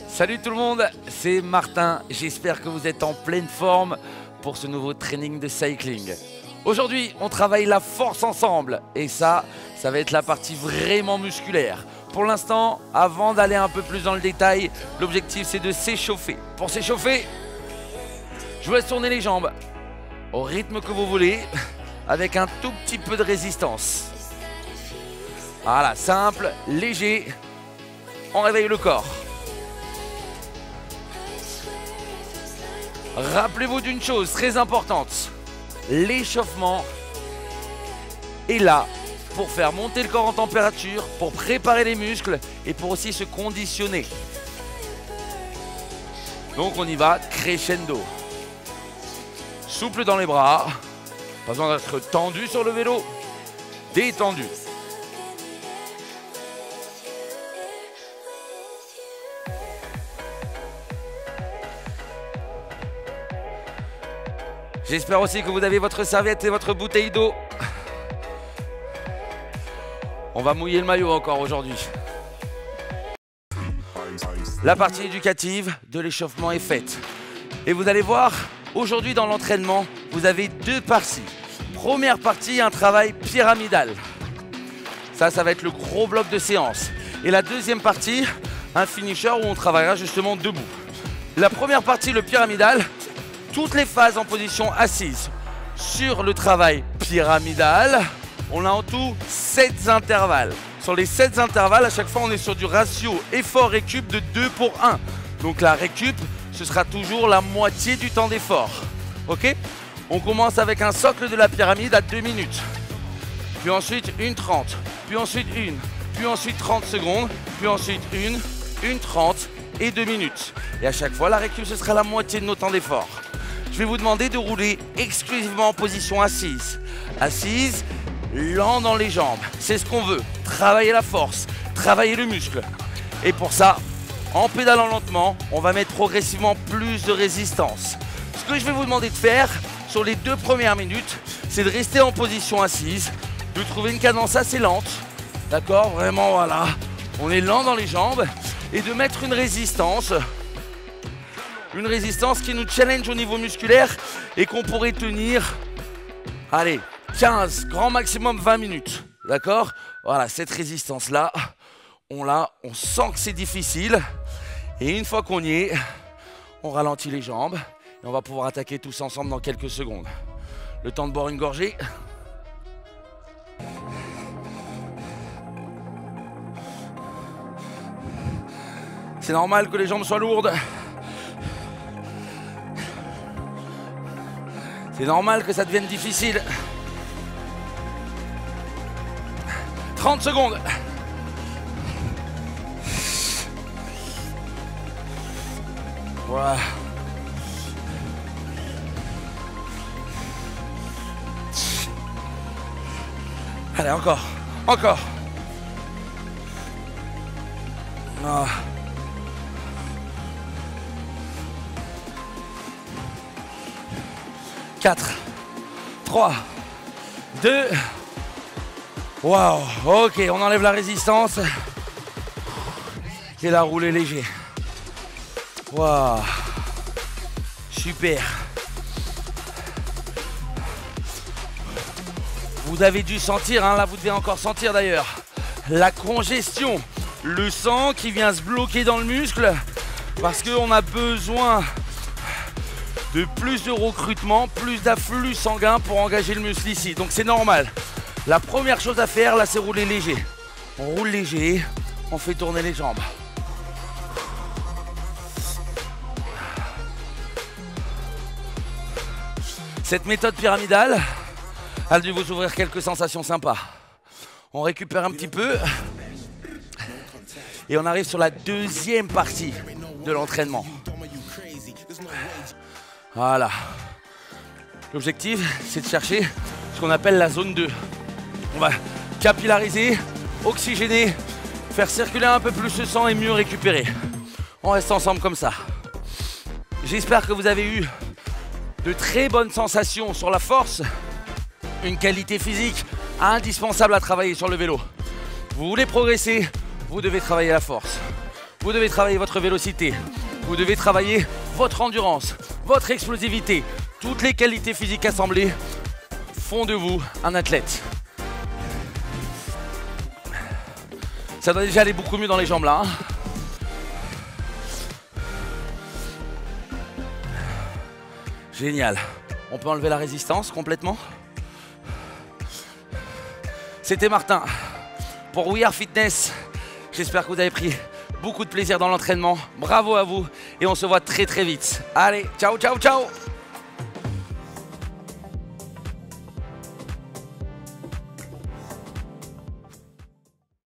Salut tout le monde, c'est Martin. J'espère que vous êtes en pleine forme pour ce nouveau training de cycling. Aujourd'hui, on travaille la force ensemble et ça va être la partie vraiment musculaire. Pour l'instant, avant d'aller un peu plus dans le détail, l'objectif c'est de s'échauffer. Pour s'échauffer, je vous laisse tourner les jambes au rythme que vous voulez avec un tout petit peu de résistance. Voilà, simple, léger, on réveille le corps. Rappelez-vous d'une chose très importante, l'échauffement est là pour faire monter le corps en température, pour préparer les muscles et pour aussi se conditionner. Donc on y va crescendo. Souple dans les bras, pas besoin d'être tendu sur le vélo, détendu. J'espère aussi que vous avez votre serviette et votre bouteille d'eau. On va mouiller le maillot encore aujourd'hui. La partie éducative de l'échauffement est faite. Et vous allez voir, aujourd'hui dans l'entraînement, vous avez deux parties. Première partie, un travail pyramidal. Ça va être le gros bloc de séance. Et la deuxième partie, un finisher où on travaillera justement debout. La première partie, le pyramidal, toutes les phases en position assise. Sur le travail pyramidal, on a en tout 7 intervalles. Sur les 7 intervalles, à chaque fois, on est sur du ratio effort-récup de 2 pour 1. Donc la récup, ce sera toujours la moitié du temps d'effort. Ok? On commence avec un socle de la pyramide à 2 minutes. Puis ensuite 1,30. Puis ensuite 1. Puis ensuite 30 secondes. Puis ensuite 1,30 et 2 minutes. Et à chaque fois, la récup, ce sera la moitié de nos temps d'effort. Je vais vous demander de rouler exclusivement en position assise. Assise, lent dans les jambes. C'est ce qu'on veut. Travailler la force, travailler le muscle. Et pour ça, en pédalant lentement, on va mettre progressivement plus de résistance. Ce que je vais vous demander de faire sur les 2 premières minutes, c'est de rester en position assise, de trouver une cadence assez lente. D'accord? Vraiment, voilà. On est lent dans les jambes. Et de mettre une résistance. Une résistance qui nous challenge au niveau musculaire et qu'on pourrait tenir, allez, 15, grand maximum 20 minutes. D'accord? Voilà, cette résistance-là, on sent que c'est difficile. Et une fois qu'on y est, on ralentit les jambes et on va pouvoir attaquer tous ensemble dans quelques secondes. Le temps de boire une gorgée. C'est normal que les jambes soient lourdes. C'est normal que ça devienne difficile. 30 secondes. Voilà. Allez, encore. Encore. Ah. 4, 3, 2, waouh, ok, on enlève la résistance et la rouler léger. Waouh, super. Vous avez dû sentir, hein, là vous devez encore sentir d'ailleurs, la congestion, le sang qui vient se bloquer dans le muscle parce qu'on a besoin de plus de recrutement, plus d'afflux sanguin pour engager le muscle ici. Donc c'est normal. La première chose à faire, là, c'est rouler léger. On roule léger, on fait tourner les jambes. Cette méthode pyramidale a dû vous ouvrir quelques sensations sympas. On récupère un petit peu et on arrive sur la deuxième partie de l'entraînement. Voilà. L'objectif, c'est de chercher ce qu'on appelle la zone 2. On va capillariser, oxygéner, faire circuler un peu plus le sang et mieux récupérer. On reste ensemble comme ça. J'espère que vous avez eu de très bonnes sensations sur la force, une qualité physique indispensable à travailler sur le vélo. Vous voulez progresser, vous devez travailler la force. vous devez travailler votre vélocité, vous devez travailler votre endurance, votre explosivité. Toutes les qualités physiques assemblées font de vous un athlète. Ça doit déjà aller beaucoup mieux dans les jambes là. Hein. Génial. On peut enlever la résistance complètement. C'était Martin pour We Are Fitness. J'espère que vous avez pris beaucoup de plaisir dans l'entraînement. Bravo à vous et on se voit très très vite. Allez, ciao, ciao, ciao!